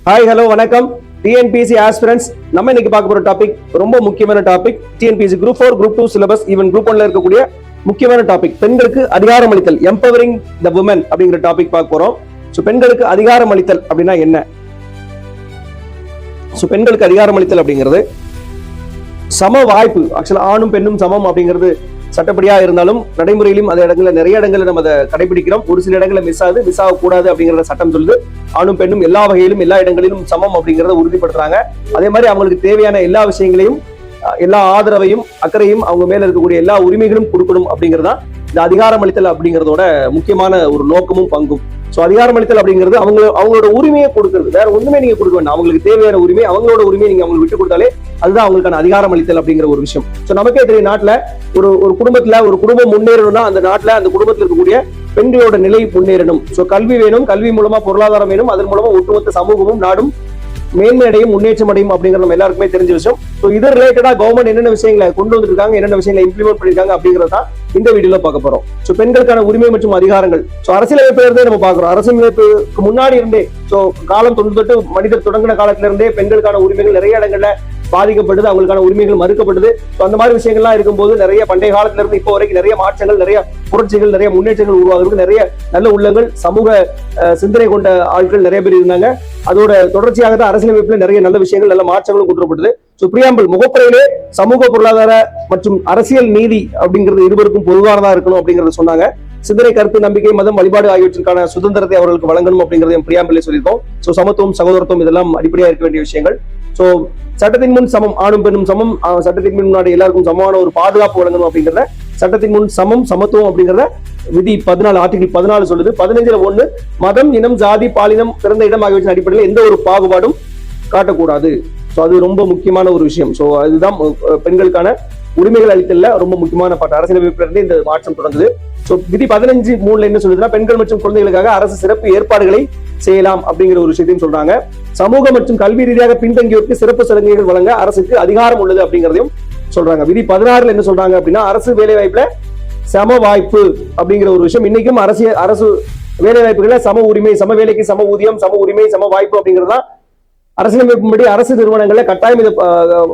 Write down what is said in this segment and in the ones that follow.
Hi hello வணக்கம். TNPSC aspirants நம்ம இன்னைக்கு பார்க்க போற டாபிக் ரொம்ப முக்கியமான topic. TNPSC group 4 group 2 syllabus even group 1ல இருக்கக்கூடிய முக்கியமான டாபிக் பெண்களுக்கு அதிகாரம் அளித்தல், எம்பவரிங் த வுமன் அப்படிங்கிற டாபிக் பார்க்க போறோம். ஸோ பெண்களுக்கு அதிகாரம் அளித்தல் அப்படின்னா என்ன? ஸோ பெண்களுக்கு அதிகாரம் அளித்தல் அப்படிங்கிறது சம வாய்ப்பு. ஆக்சுவலா ஆணும் பெண்ணும் சமம் அப்படிங்கிறது சட்டப்படியா இருந்தாலும் நடைமுறையிலும் அதே இடங்களில் நிறைய இடங்களில் நம்ம அதை கடைபிடிக்கிறோம். ஒரு சில இடங்களில் மிஸ் ஆகக்கூடாது அப்படிங்கிற சட்டம் சொல்லுது. ஆணும் பெண்ணும் எல்லா வகையிலும் எல்லா இடங்களிலும் சமம் அப்படிங்கிறத உறுதிப்படுத்துறாங்க. அதே மாதிரி அவங்களுக்கு தேவையான எல்லா விஷயங்களையும், எல்லா ஆதரவையும், அக்கறையும், அவங்க மேல இருக்கக்கூடிய எல்லா உரிமைகளும் கொடுக்கணும் அப்படிங்கிறதா இந்த அதிகாரம் அளித்தல் அப்படிங்கிறதோட முக்கியமான ஒரு நோக்கமும் பங்கும். ஸோ அதிகாரம் அளித்தல் அப்படிங்கிறது அவங்களோட உரிமையை கொடுக்கறது. வேற ஒண்ணுமே நீங்க கொடுக்க வேண்டாம். அவங்களுக்கு தேவையான உரிமை, அவங்களோட உரிமையை நீங்க அவங்களுக்கு விட்டு கொடுத்தாலே அதுதான் அவங்களுக்கான அதிகாரம் அளித்தல் அப்படிங்கிற ஒரு விஷயம். ஸோ நமக்கே தெரியும், நாட்டுல ஒரு குடும்பத்துல ஒரு குடும்பம் முன்னேறணும்னா அந்த நாட்டுல அந்த குடும்பத்தில் இருக்கக்கூடிய பெண்களோட நிலை முன்னேறணும். ஸோ கல்வி வேணும், கல்வி மூலமா பொருளாதாரம் வேணும், அதன் மூலமா ஒட்டுமொத்த சமூகமும் நாடும் மேன்மை அடையும், முன்னேற்றம் அடையும் அப்படிங்கிறது நம்ம எல்லாருக்குமே தெரிஞ்ச விஷயம். ஸோ இது ரிலேட்டடா கவர்மெண்ட் என்னென்ன விஷயங்களை கொண்டு வந்திருக்காங்க, என்னென்ன விஷயங்களை இம்ப்ளிமெண்ட் பண்ணிருக்காங்க அப்படிங்கிறத இந்த வீடியோல பார்க்க போறோம். ஸோ பெண்களுக்கான உரிமை மற்றும் அதிகாரங்கள். ஸோ அரசியலமைப்புல இருந்தே நம்ம பார்க்கிறோம். அரசியலமைப்புக்கு முன்னாடி இருந்தே, ஸோ காலம் தொட்டு மனிதர் தொடங்கின காலத்துல இருந்தே பெண்களுக்கான உரிமைகள் நிறைய இடங்கள்ல பாதிக்கப்படுது, அவங்களுக்கான உரிமைகள் மறுக்கப்படுது. அந்த மாதிரி விஷயங்கள்லாம் இருக்கும்போது நிறைய பண்டைய காலத்துல இருந்து இப்போ வரைக்கும் நிறைய மாற்றங்கள், நிறைய புரட்சிகள், நிறைய முன்னேற்றங்கள் உருவாகிறது. நிறைய நல்ல உள்ளங்கள், சமூக சிந்தனை கொண்ட ஆட்கள் நிறைய பேர் இருந்தாங்க. அதோட தொடர்ச்சியாக தான் அரசியலமைப்புல நிறைய நல்ல விஷயங்கள், நல்ல மாற்றங்களும் கொண்டுவரப்படுது. ஸோ பிரியாம்பிள் முகப்புறையிலே சமூக பொருளாதார மற்றும் அரசியல் நீதி அப்படிங்கிறது இருவருக்கும் பொதுவானதா இருக்கணும் அப்படிங்கறத சொன்னாங்க. சிந்தனை, கருத்து, நம்பிக்கை, மதம், வழிபாடு ஆகியவற்றுக்கான சுதந்திரத்தை அவர்களுக்கு வழங்கணும் அப்படிங்கறதையும் பிரியாம்பிளே சொல்லியிருக்கோம். ஸோ சமத்துவம், சகோதரத்துவம் இதெல்லாம் அடிப்படையா இருக்க வேண்டிய விஷயங்கள். ஸோ சட்டத்தின் முன் சமம், ஆணும் பெண்ணும் சமம், சட்டத்தின் முன் முன்னாடி எல்லாருக்கும் சமமான ஒரு பாதுகாப்பு வழங்கணும் அப்படிங்கிறத, சட்டத்தின் முன் சமம், சமத்துவம் அப்படிங்கிறத விதி 14 ஆர்டிகிள் 14 சொல்லுது. 15ல 1 மதம், இனம், ஜாதி, பாலினம், பிறந்த இடம் ஆகியவற்றின் அடிப்படையில் எந்த ஒரு பாகுபாடும் காட்டக்கூடாது. ஸோ அது ரொம்ப முக்கியமான ஒரு விஷயம். ஸோ அதுதான் பெண்களுக்கான உரிமைகள் அளித்தல்ல ரொம்ப முக்கியமான பாட்டு. அரசியலமைப்புல இருந்து இந்த மாற்றம் தொடங்குது. ஸோ விதி 15(3) என்ன சொல்லுதுன்னா, பெண்கள் மற்றும் குழந்தைகளுக்காக அரசு சிறப்பு ஏற்பாடுகளை செய்யலாம் அப்படிங்கிற ஒரு விஷயத்தையும் சொல்றாங்க. சமூக மற்றும் கல்வி ரீதியாக பின்தங்கியோருக்கு சிறப்பு சலுகைகள் வழங்க அரசுக்கு அதிகாரம் உள்ளது அப்படிங்கிறதையும் சொல்றாங்க. விதி 16 என்ன சொல்றாங்க அப்படின்னா, அரசு வேலை வாய்ப்புல சம வாய்ப்பு அப்படிங்கிற ஒரு விஷயம். இன்னைக்கும் அரசு வேலை வாய்ப்புகள்ல சம உரிமை, சம வேலைக்கு சம ஊதியம், சம உரிமை, சம வாய்ப்பு அப்படிங்கிறதா அரசியலமைப்புப்படி அரசு நிறுவனங்கள்ல கட்டாயம் இதை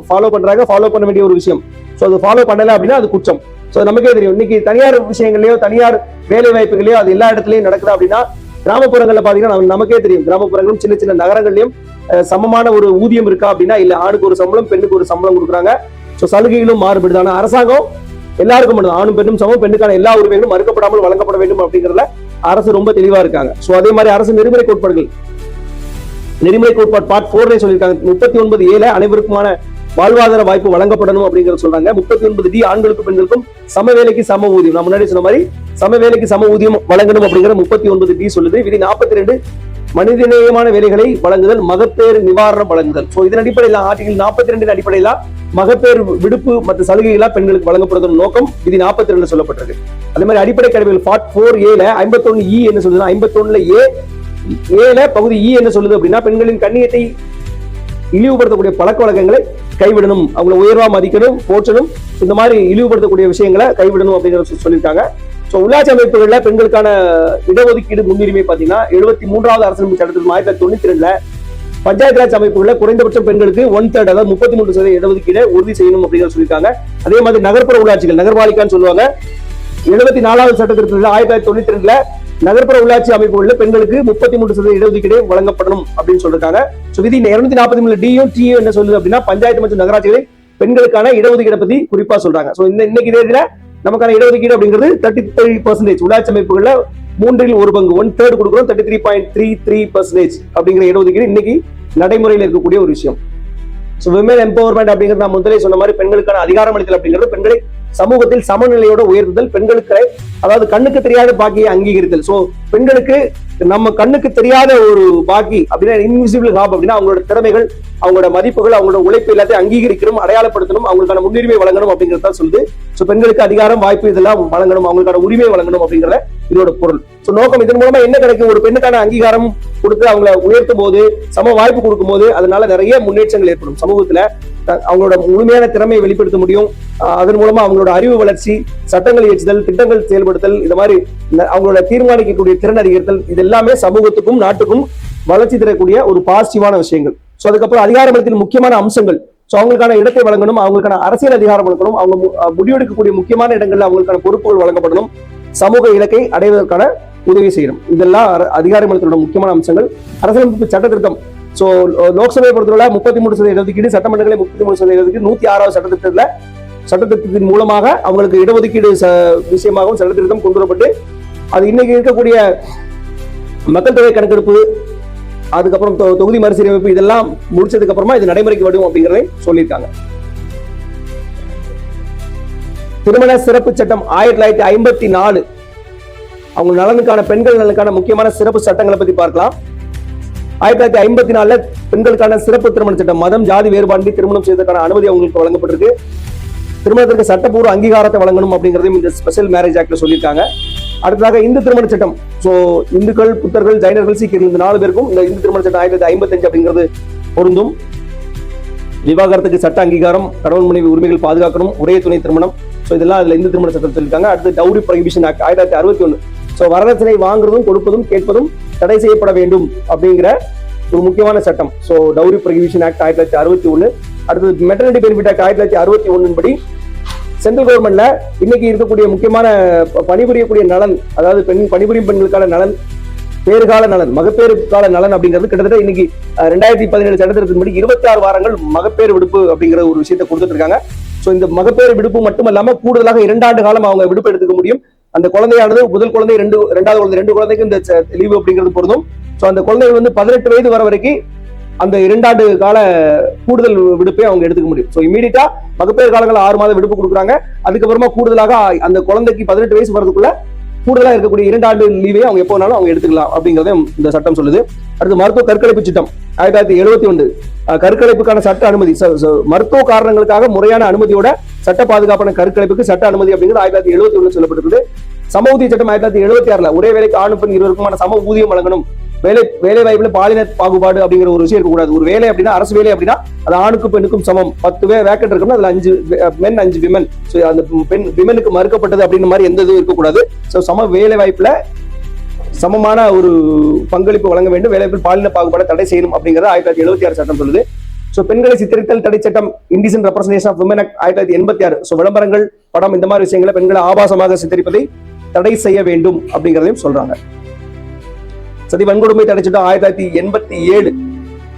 ஃபாலோ பண்றாங்க. ஃபாலோ பண்ண வேண்டிய ஒரு விஷயம். ஸோ அது ஃபாலோ பண்ணல அப்படின்னா அது குற்றம். ஸோ நமக்கே தெரியும், இன்னைக்கு தனியார் விஷயங்களையோ, தனியார் வேலை வாய்ப்புகளையோ அது எல்லா இடத்துலயும் நடக்குது அப்படின்னா, கிராமப்புறங்கள்ல பாத்தீங்கன்னா நமக்கே தெரியும், கிராமப்புறங்களும் சின்ன சின்ன நகரங்கள்லயும் சமமான ஒரு ஊதியம் இருக்கா அப்படின்னா இல்ல. ஆணுக்கு ஒரு சம்பளம், பெண்ணுக்கு ஒரு சம்பளம் கொடுக்குறாங்க. ஸோ சலுகைகளும் மாறுபடுது. ஆனா அரசாங்கம் எல்லாருக்கும் பண்ணுது. ஆணும் பெண்ணும் சமம், பெண்ணுக்கான எல்லா உரிமைகளும் மறுக்கப்படாமல் வழங்கப்பட வேண்டும் அப்படிங்கிறதுல அரசு ரொம்ப தெளிவா இருக்காங்க. ஸோ அதே மாதிரி அரசு நெறிமுறை கோட்பாடுகள், நெறிமுறை கோட்பாடு பார்ட் 4 சொல்லியிருக்காங்க. 39(a) அனைவருக்குமான வாழ்வாதார வாய்ப்பு வழங்கப்படணும் அப்படிங்கறத சொல்றாங்க. 39(d) ஆண்களுக்கும் பெண்களுக்கும் சம வேலைக்கு சம ஊதியம். நான் முன்னாடி சொன்ன மாதிரி சம வேலைக்கு சம ஊதியம் வழங்கணும் அப்படிங்கிற 39(d) சொல்லுது. விதி 42 மனிதநேயமான வேலைகளை வழங்குதல், மகப்பேறு நிவாரணம் வழங்குதல். ஸோ இதன் அடிப்படையில் ஆர்டிகிள் 42 அடிப்படையில மகப்பேறு விடுப்பு மற்ற சலுகைகளா பெண்களுக்கு வழங்கப்படுவதன் நோக்கம் விதி 42 சொல்லப்பட்டிருக்கு. அதே மாதிரி அடிப்படை கடமைகள் பார்ட் 4(a) 51(e) என்ன சொல்லுதுன்னா, 51(a) பகுதி E என்ன சொல்லுது அப்படின்னா, பெண்களின் கண்ணியத்தை இழிவுபடுத்தக்கூடிய பழக்க வழக்கங்களை கைவிடணும், அவங்களை உயர்வா மதிக்கணும், போற்றணும், இந்த மாதிரி இழிவுபடுத்தக்கூடிய விஷயங்களை கைவிடணும் அப்படிங்கிறத சொல்லியிருக்காங்க. ஸோ உள்ளாட்சி அமைப்புகள்ல பெண்களுக்கான இடஒதுக்கீடு முன்னுரிமை பாத்தீங்கன்னா 73வது அரசியலமைப்பு சட்டத்தில் 1992 பஞ்சாயத்து ராஜ் அமைப்புகள்ல குறைந்தபட்சம் பெண்களுக்கு 1/3, அதாவது 33% இடஒதுக்கீடு உறுதி செய்யணும் அப்படிங்கிற சொல்லியிருக்காங்க. அதே மாதிரி நகர்ப்புற உள்ளாட்சிகள், நகர்பாலிகான்னு சொல்லுவாங்க, 74வது சட்ட திருத்தத்தில் 1992 நகர்ப்புற உள்ளாட்சி அமைப்புகளில் பெண்களுக்கு 33% இடஒதுக்கீடு வழங்கப்படணும் அப்படின்னு சொல்லிருக்காங்க. விதி 243(d)யும் (t)யும் என்ன சொல்லுது அப்படின்னா, பஞ்சாயத்து மற்றும் நகராட்சிகளில் பெண்களுக்கான இடஒதுக்கீடை பத்தி குறிப்பா சொல்றாங்க. ஸோ இன்னைக்கு தேதியில நமக்கான இடஒதுக்கீடு அப்படிங்கிறது 33%. உள்ளாட்சி அமைப்புகள்ல 1/3 1/3 கொடுக்குறோம். 33.33% அப்படிங்கிற இடஒதுக்கீடு இன்னைக்கு நடைமுறையில் இருக்கக்கூடிய ஒரு விஷயம். ஸோ விமன் எம்பவர்மெண்ட் அப்படிங்கிறது நான் முதலே சொன்ன மாதிரி பெண்களுக்கான அதிகாரம் அளித்தல் அப்படிங்கிறது பெண்களை சமூகத்தில் சமநிலையோட உயர்த்துதல், பெண்களுக்கு அதாவது கண்ணுக்கு தெரியாத பாக்கியை அங்கீகரித்தல். சோ பெண்களுக்கு நம்ம கண்ணுக்கு தெரியாத ஒரு பாக்கி அப்படின்னா இன்விசிபிள் ஹாப் அப்படின்னா அவங்களோட திறமைகள், அவங்களோட மதிப்புகள், அவங்களோட உழைப்பு எல்லாத்தையும் அங்கீகரிக்கணும், அடையாளப்படுத்தணும், அவங்களுக்கான முன்னுரிமை வழங்கணும் அப்படிங்கிறத சொல்லுது. ஸோ பெண்களுக்கு அதிகாரம், வாய்ப்பு இதெல்லாம் வழங்கணும், அவங்களுக்கான உரிமை வழங்கணும் அப்படிங்கிறத இதோட பொருள். ஸோ நோக்கம் இதன் மூலமா என்ன கிடைக்கும்? ஒரு பெண்ணுக்கான அங்கீகாரம் கொடுத்து அவங்களை உயர்த்தும் போது, சம வாய்ப்பு கொடுக்கும் போது அதனால நிறைய முன்னேற்றங்கள் ஏற்படும். சமூகத்துல அவங்களோட முழுமையான திறமையை வெளிப்படுத்த முடியும். அதன் மூலமா அவங்களோட அறிவு வளர்ச்சி, சட்டங்கள் இயற்றுதல், திட்டங்கள் செயல்படுத்தல், இந்த மாதிரி அவங்களோட தீர்மானிக்கக்கூடிய திறன் அதிகரித்தல், இது எல்லாமே சமூகத்துக்கும் நாட்டுக்கும் வளர்ச்சி தரக்கூடிய ஒரு பாசிட்டிவான விஷயங்கள். ஸோ அதுக்கப்புறம் அதிகாரத்தில் முக்கியமான அம்சங்கள். ஸோ அவங்களுக்கான இடத்தை வழங்கணும், அவங்களுக்கான அரசியல் அதிகாரம் வழங்கணும், அவங்க முடிவெடுக்கக்கூடிய முக்கியமான இடங்கள்ல அவங்களுக்கான பொறுப்புகள் வழங்கப்படணும், சமூக இலக்கை அடைவதற்கான உதவி செய்யணும். இதெல்லாம் அதிகாரமளித்தலோட முக்கியமான அம்சங்கள். அரசியலமைப்பு சட்ட திருத்தம். ஸோ லோக்சபையை பொறுத்தவரை 33% இடஒதுக்கீடு, சட்டமன்றங்களை 33% இடஒதுக்கீடு, 106வது சட்டத்திட்டத்தின் மூலமாக அவங்களுக்கு இடஒதுக்கீடு விஷயமாகவும் சட்டத்திருத்தம் கொண்டு வரப்பட்டு அது இன்னைக்கு இருக்கக்கூடிய மக்கள் தொகை கணக்கெடுப்பு, அதுக்கப்புறம் தொகுதி மறுசீரமைப்பு இதெல்லாம் முடிச்சதுக்கு அப்புறமா இது நடைமுறைக்கு வரும் அப்படிங்கிறதை சொல்லியிருக்காங்க. திருமண சிறப்பு சட்டம் 1954 அவங்க நலனுக்கான பெண்கள் நலனுக்கான முக்கியமான சிறப்பு சட்டங்களை பத்தி பார்க்கலாம். 1954 பெண்களுக்கான சிறப்பு திருமண சட்டம். மதம் ஜாதி வேறுபாடு திருமணம் செய்வதற்கான அனுமதி அவங்களுக்கு வழங்கப்பட்டிருக்கு. திருமணத்திற்கு சட்டப்பூர்வ அங்கீகாரத்தை வழங்கணும் அப்படிங்கிறதையும் இந்த ஸ்பெஷல் மேரேஜ் ஆக்ட்ல சொல்லியிருக்காங்க. அடுத்ததாக இந்து திருமண சட்டம். ஸோ இந்துக்கள், புத்தர்கள், ஜைனர்கள், சீக்கியர்கள் இந்த 4 பேருக்கும் இந்த இந்து திருமண சட்டம் 1955 அப்படிங்கிறது பொருந்தும். விவாகரத்துக்கு சட்ட அங்கீகாரம், கணவன் மனைவி உரிமைகள் பாதுகாக்கணும், ஒரே துணை திருமணம். ஸோ இதெல்லாம் அதுல இந்து திருமண சட்டம் சொல்லியிருக்காங்க. அடுத்து டவுரி ப்ரொஹிபிஷன் ஆக்ட் 1961. ஸோ வரதட்சணை வாங்குறதும் கொடுப்பதும் கேட்பதும் தடை செய்யப்பட வேண்டும் அப்படிங்கிற ஒரு முக்கியமான சட்டம். So dowry prohibition act 1961. அடுத்தது மெட்டர்னிட்டி பெனிஃபிட் ஆக்ட் 1961 படி சென்ட்ரல் கவர்மெண்ட்ல இன்னைக்கு இருக்கக்கூடிய முக்கியமான பணிபுரியக்கூடிய நலன், அதாவது பணிபுரியும் பெண்களுக்கான நலன், பேறுகால நலன், மகப்பேறு கால நலன் அப்படிங்கிறது கிட்டத்தட்ட இன்னைக்கு 2017 சட்டத்தின்படி 26 வாரங்கள் மகப்பேறு விடுப்பு அப்படிங்கிற ஒரு விஷயத்தை கொடுத்துட்டு இருக்காங்க. ஸோ இந்த மகப்பேறு விடுப்பு மட்டும் இல்லாம கூடுதலாக 2 ஆண்டு காலம் அவங்க விடுப்பு எடுத்துக்க முடியும். அந்த குழந்தையானது முதல் குழந்தை, ரெண்டாவது குழந்தை, 2 குழந்தைக்கு இந்த லீவு அப்படிங்கிறது பொருந்தும். ஸோ அந்த குழந்தைகள் 18 வயது வர வரைக்கும் அந்த 2 ஆண்டு கால கூடுதல் விடுப்பை அவங்க எடுத்துக்க முடியும். ஸோ இமீடியட்டா மகப்பேறு காலங்கள் 6 மாத விடுப்பு கொடுக்குறாங்க. அதுக்கப்புறமா கூடுதலாக அந்த குழந்தைக்கு 18 வயசு வரதுக்குள்ள கூடுதலா இருக்கக்கூடிய 2 ஆண்டு லீவே அவங்க எப்போ வேணாலும் அவங்க எடுத்துக்கலாம் அப்படிங்கறத இந்த சட்டம் சொல்லுது. அடுத்து மருத்துவ கருக்கலைப்பு சட்டம் 1971. கருக்கலைப்புக்கான சட்ட அனுமதி, மருத்துவ காரணங்களுக்காக முறையான அனுமதியோட சட்ட பாதுகாப்பான கருக்கலைப்புக்கு சட்ட அனுமதி அப்படிங்கிறது 1971 சொல்லப்பட்டிருக்குது. சம ஊதிய சட்டம் 1976. ஒரே வேலைக்கு ஆண் பெண் இருவருக்குமான சம ஊதியம் வழங்கணும். வேலை வாய்ப்புல பாலின பாகுபாடு அப்படிங்கிற ஒரு விஷயம் இருக்கக்கூடாது. ஒரு வேலை அப்படின்னா, அரசு வேலை அப்படின்னா அது ஆணுக்கும் பெண்ணுக்கும் சமம். 10 வேக்கெட் இருக்குன்னா அதுல 5 மென் 5 விமன். ஸோ அந்த பெண் விமனுக்கு மறுக்கப்பட்டது அப்படின்ற மாதிரி எந்த இதுவும் இருக்கக்கூடாது. ஸோ சம வேலை வாய்ப்புல சமமான ஒரு பங்களிப்பு வழங்க வேண்டும். வேலைவாய்ப்பில் பாலின பாகுபாடு தடை செய்யணும் அப்படிங்கிறது 1976 சட்டம் சொல்லுது. ஸோ பெண்களை சித்தரித்தல் தடை சட்டம், indecent representation of women act 1986. So விளம்பரங்கள், படம் இந்த மாதிரி விஷயங்களை பெண்களை ஆபாசமாக சித்தரிப்பதை தடை செய்ய வேண்டும் அப்படிங்கிறதையும் சொல்றாங்க. சதி வன்கொடுமை தடை சட்டம் 1987.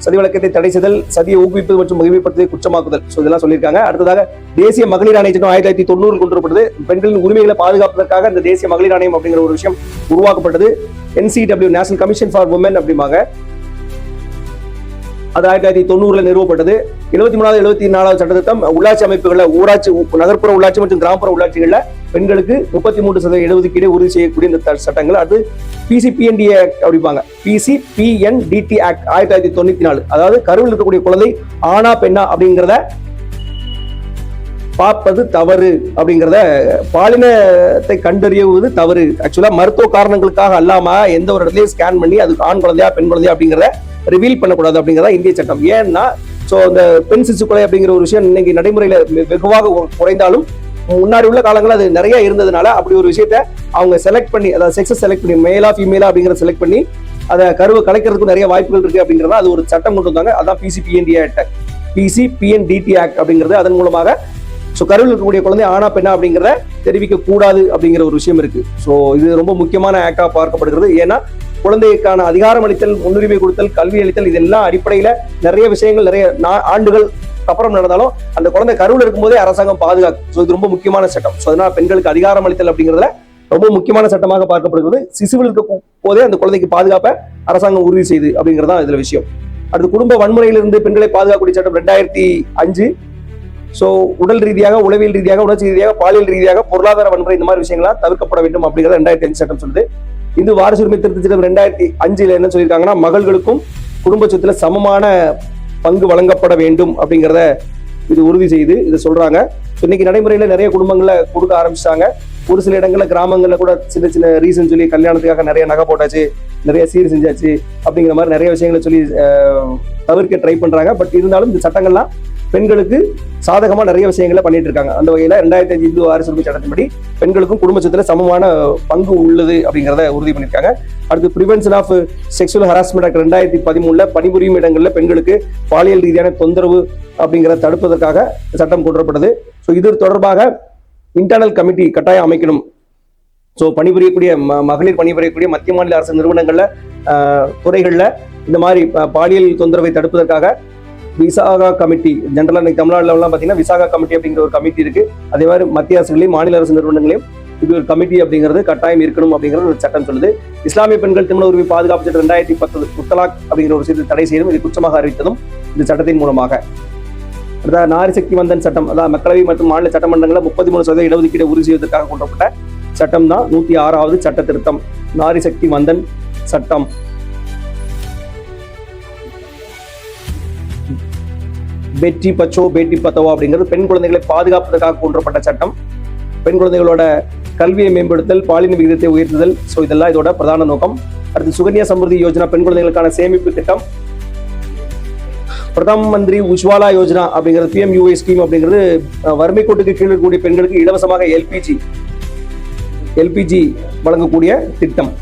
சதி வழக்கத்தை தடை செய்தல், சதியை ஊக்குவிப்பது மற்றும் மகிமைப்படுத்துவதை குற்றமாக்குதல். ஸோ இதெல்லாம் சொல்லியிருக்காங்க. அடுத்ததாக தேசிய மகளிர் ஆணைய சட்டம் 1990 கொண்டு வரப்பட்டது. பெண்களின் உரிமைகளை பாதுகாப்பதற்காக இந்த தேசிய மகளிர் ஆணையம் அப்படிங்கிற ஒரு விஷயம் உருவாக்கப்பட்டது. NCW, national commission for women அப்படிம்பாங்க. அது 1990 நிறுவப்பட்டது. 73வது 74வது சட்டத்திட்டம் உள்ளாட்சி அமைப்புகள்ல, ஊராட்சி, நகர்ப்புற உள்ளாட்சி மற்றும் கிராமப்புற உள்ளாட்சிகள்ல பெண்களுக்கு 33% இடஒதுக்கீடு உறுதி செய்யக்கூடிய இந்த சட்டங்கள். அது PCPND ஆக்ட் அப்படிப்பாங்க. PCPNDT act 1994. அதாவது கருவில் இருக்கக்கூடிய குழந்தை ஆணா பெண்ணா அப்படிங்கிறத பார்ப்பது தவறு அப்படிங்கிறத, பாலினத்தை கண்டறியுவது தவறு. ஆக்சுவலா மருத்துவ காரணங்களுக்காக அல்லாம எந்த ஒரு இடத்துலயும் ஸ்கேன் பண்ணி அது ஆண் குழந்தையா பெண் குழந்தையா அப்படிங்கிறத ரிவீல் பண்ணக்கூடாது அப்படிங்கிறதா இந்திய சட்டம். ஏன்னா இந்த பெண் சிசு கொலை அப்படிங்கிற ஒரு விஷயம் இன்னைக்கு நடைமுறையில வெகுவாக குறைந்தாலும் முன்னாடி உள்ள காலங்கள் அது நிறைய இருந்ததுனால அப்படி ஒரு விஷயத்த அவங்க செலக்ட் பண்ணி, அதாவது செக்ஸை செலக்ட் பண்ணி, மேலா ஃபீமேலா அப்படிங்கிறத செலக்ட் பண்ணி அதை கருவை கலைக்கிறதுக்கு நிறைய வாய்ப்புகள் இருக்கு அப்படிங்கிறத அது ஒரு சட்டம் கொண்டு வந்தாங்க. அதான் PCPNDT ஆக்ட் அப்படிங்கிறது. அதன் மூலமாக கருவில் இருக்கக்கூடிய குழந்தை ஆணா பெண்ணா அப்படிங்கிறத தெரிவிக்க கூடாது அப்படிங்கிற ஒரு விஷயம் இருக்கு. ஸோ இது ரொம்ப முக்கியமான ஆக்டா பார்க்கப்படுகிறது. ஏன்னா குழந்தைக்கான அதிகாரம் அளித்தல், முன்னுரிமை கொடுத்தல், கல்வி அளித்தல், இதெல்லாம் அடிப்படையில நிறைய விஷயங்கள் நிறைய ஆண்டுகள் அப்புறம் நடந்தாலும் அந்த குழந்தை கருவில் இருக்கும்போதே அரசாங்கம் பாதுகாக்கும். ஸோ இது ரொம்ப முக்கியமான சட்டம். ஸோ அதனால பெண்களுக்கு அதிகாரம் அளித்தல் அப்படிங்கிறதுல ரொம்ப முக்கியமான சட்டமாக பார்க்கப்படுகிறது. சிசுவில் இருக்க போதே அந்த குழந்தைக்கு பாதுகாப்பை அரசாங்கம் உறுதி செய்யுது அப்படிங்கிறதா இதுல விஷயம். அடுத்து குடும்ப வன்முறையிலிருந்து பெண்களை பாதுகாக்கக்கூடிய சட்டம் 2005. ஸோ உடல் ரீதியாக, உளவியல் ரீதியாக, உணர்ச்சி ரீதியாக, பாலியல் ரீதியாக, பொருளாதார வன்முறை இந்த மாதிரி விஷயங்களா தவிர்க்கப்பட வேண்டும் அப்படிங்கிறத 2005 சட்டம் சொல்லுது. இது வாரிசு உரிமை திருத்த சட்டம் 2005 என்ன சொல்லியிருக்காங்கன்னா, மகள்களுக்கும் குடும்ப சொத்துல சமமான பங்கு வழங்கப்பட வேண்டும் அப்படிங்கிறத இது உறுதி செய்து இது சொல்றாங்க. இன்னைக்கு நடைமுறையில நிறைய குடும்பங்கள்ல கொடுக்க ஆரம்பிச்சிட்டாங்க. ஒரு சில இடங்கள்ல கிராமங்கள்ல கூட சின்ன சின்ன ரீசன் சொல்லி கல்யாணத்துக்காக நிறைய நகை போட்டாச்சு, நிறைய சீர் செஞ்சாச்சு அப்படிங்கிற மாதிரி நிறைய விஷயங்களை சொல்லி தவிர்க்க ட்ரை பண்றாங்க. பட் இருந்தாலும் இந்த சட்டங்கள்லாம் பெண்களுக்கு சாதகமா நிறைய விஷயங்களை பண்ணிட்டு இருக்காங்க. அந்த வகையில 2005 இந்து வாரிசு உரிமை சட்டத்தின்படி பெண்களுக்கும் குடும்ப சொத்துல சமமான பங்கு உள்ளது அப்படிங்கிறத உறுதி பண்ணியிருக்காங்க. அடுத்து prevention of sexual harassment act 2013 பணிபுரியும் இடங்கள்ல பெண்களுக்கு பாலியல் ரீதியான தொந்தரவு அப்படிங்கிறத தடுப்பதற்காக சட்டம் கொண்டுவரப்பட்டது. ஸோ இது தொடர்பாக இன்டர்னல் கமிட்டி கட்டாயம் அமைக்கணும். ஸோ பணிபுரியக்கூடிய மகளிர் பணிபுரியக்கூடிய மத்திய மாநில அரசு நிறுவனங்கள்ல துறைகள்ல இந்த மாதிரி பாலியல் தொந்தரவை தடுப்பதற்காக விசாகா கமிட்டி, ஜென்ரலா இன்னைக்கு தமிழ்நாடுலாம் பாத்தீங்கன்னா விசாகா கமிட்டி அப்படிங்கிற ஒரு கமிட்டி இருக்கு. அதே மாதிரி மத்திய அரசுகளையும் மாநில அரசு நிறுவனங்களையும் இது ஒரு கமிட்டி அப்படிங்கிறது கட்டாயம் இருக்கணும் அப்படிங்கிறது ஒரு சட்டம் சொல்லுது. இஸ்லாமிய பெண்கள் திருமண உரிமை பாதுகாப்பு சட்டம் 2010 முத்தலாக் அப்படிங்கிற ஒரு செய்தி தடை செய்யணும், இது குற்றமாக அறிவித்ததும் இந்த சட்டத்தின் மூலமாக. அதாவது நாரி சக்தி வந்தன் சட்டம், அதாவது மக்களவை மற்றும் மாநில சட்டமன்றங்களில் 33% இடஒதுக்கீடு உறுதி செய்வதற்காக கொண்டுவரப்பட்ட சட்டம் தான் 106வது சட்ட திருத்தம், நாரி சக்தி வந்தன் சட்டம். பேட்டி பச்சோ பேட்டி பத்தவோ அப்படிங்கிறது பெண் குழந்தைகளை பாதுகாப்பதற்காக கொண்டுவரப்பட்ட சட்டம். பெண் குழந்தைகளோட கல்வியை மேம்படுத்தல், பாலின விகிதத்தை உயர்த்துதல், ஸோ இதெல்லாம் இதோட பிரதான நோக்கம். அடுத்து சுகன்யா சமிருதி யோஜனா, பெண் குழந்தைகளுக்கான சேமிப்பு திட்டம். பிரதம மந்திரி உஜ்வாலா யோஜனா அப்படிங்கிறது PMUY ஸ்கீம் அப்படிங்கிறது வறுமை கோட்டுக்கு கீழ் இருக்கக்கூடிய பெண்களுக்கு இலவசமாக எல்பிஜி வழங்கக்கூடிய திட்டம்.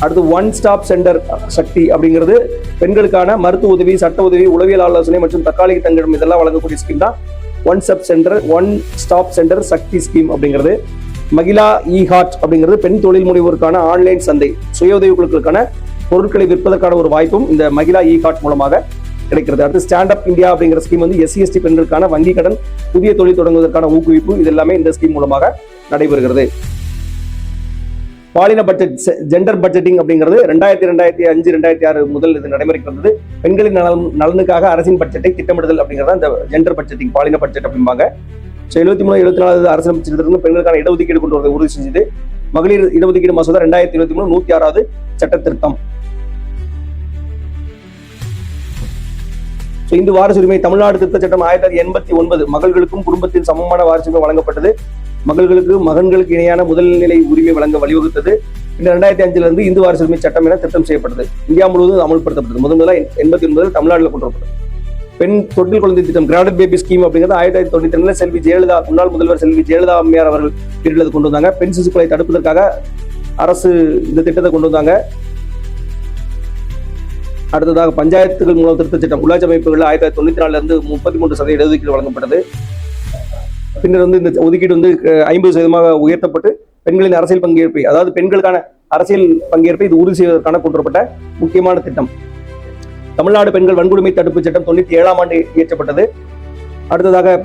அடுத்து ஒன் ஸ்டாப் சென்டர் சக்தி அப்படிங்கிறது பெண்களுக்கான மருத்துவ உதவி, சட்ட உதவி, உளவியல் ஆலோசனை மற்றும் தற்காலிக தங்கிடம் இதெல்லாம் வழங்கக்கூடிய ஸ்கீம் தான் ஒன் ஸ்டாப் சென்டர் சக்தி ஸ்கீம் அப்படிங்கிறது. மகிழா ஹாட் அப்படிங்கிறது பெண் தொழில் முனைவோருக்கான ஆன்லைன் சந்தை, சுய உதவி குழுக்களுக்கான பொருட்களை விற்பதற்கான ஒரு வாய்ப்பும் இந்த மகிழா ஹாட் மூலமாக கிடைக்கிறது. அடுத்து ஸ்டாண்ட் அப் இந்தியா அப்படிங்கிற ஸ்கீம் வந்து SC ST பெண்களுக்கான வங்கி கடன், புதிய தொழில் தொடங்குவதற்கான ஊக்குவிப்பு, இது எல்லாமே இந்த ஸ்கீம் மூலமாக நடைபெறுகிறது. பாலின பட்ஜெட், ஜெண்டர் பட்ஜெட்டிங் அப்படிங்கிறது 2005 2006 முதல் இது நடைமுறைக்கு வந்தது. பெண்களின் நலனுக்காக அரசின் பட்ஜெட்டை திட்டமிடுதல் அப்படிங்கிறத இந்த ஜெண்டர் பட்ஜெட்டிங், பாலின பட்ஜெட் அப்படிம்பாங்க. 73 74 அரசியல் பட்ஜெட்டிலிருந்து பெண்களுக்கான இடஒதுக்கீடு கொண்டு வரதை உறுதி செஞ்சது. மகளிர் இடஒதுக்கீடு மசோதா 2023 106வது சட்ட திருத்தம். இந்து வாரிசுரிமை தமிழ்நாடு திருத்த சட்டம் 1989 மகள்களுக்கும் குடும்பத்தில் சமமான வாரிசுரிமை வழங்கப்பட்டது. மகள்களுக்கு மகன்களுக்கு இணையான முதல்நிலை உரிமை வழங்க வழிவகுத்தது. இந்த 2005 இருந்து இந்து வாரிசுரிமை சட்டம் என திருத்தம் செய்யப்பட்டது. இந்தியா முழுவதும் அமல்படுத்தப்பட்டது. முதல்ல 89 தமிழ்நாட்டில் கொண்டு வரப்பட்டது. பெண் தொட்டில் குழந்தை திட்டம், கிராண்டட் பேபி ஸ்கீம் அப்படிங்கிறது 1992 செல்வி ஜெயலலிதா, முன்னாள் முதல்வர் செல்வி ஜெயலலிதா அம்மையார் அவர்கள் பீரியட்ல கொண்டு வந்தாங்க. பெண் சிசுக்களை தடுப்பதற்காக அரசு இந்த திட்டத்தை கொண்டு வந்தாங்க. அடுத்ததாக பஞ்சாயத்துகள் மூலம் திருத்த சட்டம், உள்ளாட்சி அமைப்புகள் 1994 இருந்து 33% இடஒதுக்கீடு வழங்கப்பட்டது. பின்னர் வந்து இந்த ஒதுக்கீடு வந்து 50% உயர்த்தப்பட்டு பெண்களின் அரசியல் பங்கேற்பை, அதாவது பெண்களுக்கான அரசியல் பங்கேற்பை இது உறுதி செய்வதற்கான கொண்டுவரப்பட்ட முக்கியமான திட்டம். தமிழ்நாடு பெண்கள் வன்கொடுமை தடுப்பு சட்டம் 97ஆம் ஆண்டு இயற்றப்பட்டது. அடுத்ததாக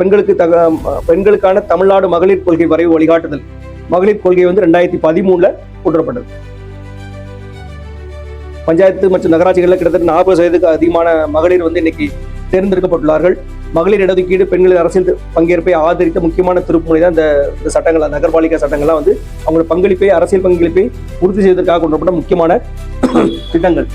பெண்களுக்கான தமிழ்நாடு மகளிர் கொள்கை வரைவு வழிகாட்டுதல், மகளிர் கொள்கை வந்து 2013 கொண்டுவரப்பட்டது. பஞ்சாயத்து மற்றும் நகராட்சிகளில் கிட்டத்தட்ட 40% அதிகமான மகளிர் வந்து இன்னைக்கு தேர்ந்தெடுக்கப்பட்டுள்ளார்கள். மகளிர் இடஒதுக்கீடு, பெண்களின் அரசியல் பங்கேற்பை ஆதரித்த முக்கியமான திருப்புமுறை தான் இந்த சட்டங்கள், நகர்பாலிகா சட்டங்கள்லாம் வந்து அவங்களோட பங்களிப்பை, அரசியல் பங்களிப்பை உறுதி செய்வதற்காக கொண்டுவரப்பட்ட முக்கியமான திட்டங்கள்.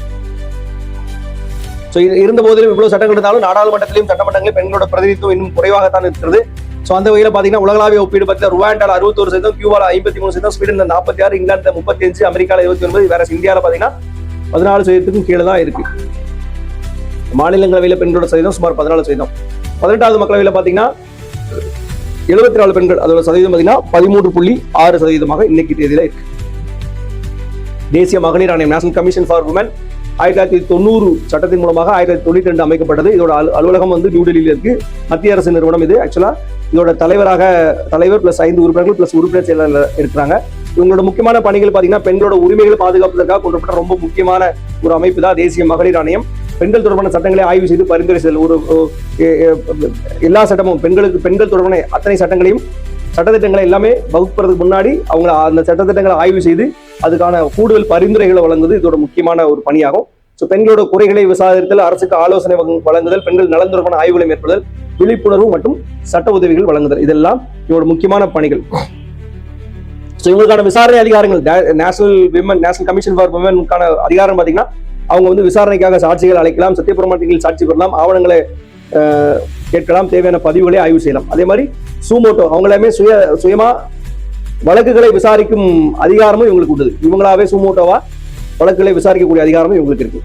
ஸோ இருந்த போதிலும் இவ்வளவு சட்டங்கள் இருந்தாலும் நாடாளுமன்றத்திலும் சட்டமன்றங்களிலும் பெண்களோட பிரதிநிதித்துவம் இன்னும் குறைவாகத்தான் இருக்கிறது. ஸோ அந்த வகையில் பார்த்தீங்கன்னா உலகளாவிய ஒப்பீடு பார்த்தீங்கன்னா ருவாண்டால 61%, கியூபால 53%, ஸ்வீடன்ல 46%, இங்கிலாந்துல 35%, அமெரிக்கால 29%, வேற இந்தியாவில் பார்த்தீங்கன்னா 14%க்கும் கீழே தான் இருக்கு. மாநிலங்களவையில் பெண்களோட சதவீதம் சுமார் 14%. 18வது மக்களவையில் பார்த்தீங்கன்னா 74 பெண்கள், அதோட சதவீதம் பார்த்தீங்கன்னா 13.6% இன்னைக்கு தேதியில இருக்கு. தேசிய மகளிர் ஆணையம், நேஷனல் கமிஷன் ஃபார் உமன் 1990 சட்டத்தின் மூலமாக 1992 அமைக்கப்பட்டது. இதோட அலுவலகம் வந்து நியூ டெல்லியில இருக்கு. மத்திய அரசு நிறுவனம் இது. ஆக்சுவலா இதோட தலைவர் பிளஸ் 5 உறுப்பினர்கள் பிளஸ் உறுப்பினர் செயலாளர் இருக்கிறாங்க. இவங்களோட முக்கியமான பணிகள் பார்த்தீங்கன்னா பெண்களோட உரிமைகள் பாதுகாப்பதற்காக கொண்டுவரப்பட்ட ரொம்ப முக்கியமான ஒரு அமைப்பு தான் தேசிய மகளிர் ஆணையம். பெண்கள் தொடர்பான சட்டங்களை ஆய்வு செய்து பரிந்துரை செய்தல், ஒரு எல்லா சட்டமும் பெண்கள் தொடர்பான அத்தனை சட்டங்களையும் சட்டத்திட்டங்களை எல்லாமே வகுப்பதற்கு முன்னாடி அவங்க அந்த சட்டத்திட்டங்களை ஆய்வு செய்து அதுக்கான கூடுதல் பரிந்துரைகளை வழங்குவது இதோட முக்கியமான ஒரு பணியாகும். ஸோ பெண்களோட குறைகளை விசாரித்தல், அரசுக்கு ஆலோசனை வழங்குதல், பெண்கள் நலன் தொடர்பான ஆய்வுகளை மேற்கொள்ளுதல், விழிப்புணர்வு மற்றும் சட்ட உதவிகள் வழங்குதல், இதெல்லாம் இதோட முக்கியமான பணிகள். ஸோ இவங்களுக்கான விசாரணை அதிகாரங்கள், நேஷனல் கமிஷன் ஃபார் விமனுக்கான அதிகாரம் பார்த்தீங்கன்னா அவங்க வந்து விசாரணைக்காக சாட்சிகள் அழைக்கலாம், சத்தியப்பிரமாணத்தில் சாட்சி பெறலாம், ஆவணங்களை கேட்கலாம், தேவையான பதிவுகளை ஆய்வு செய்யலாம். அதே மாதிரி சூமோட்டோ அவங்களாமே சுயமா வழக்குகளை விசாரிக்கும் அதிகாரமும் இவங்களுக்கு உண்டு. இவங்களாவே சூமோட்டோவா வழக்குகளை விசாரிக்கக்கூடிய அதிகாரமும் இவங்களுக்கு இருக்கு.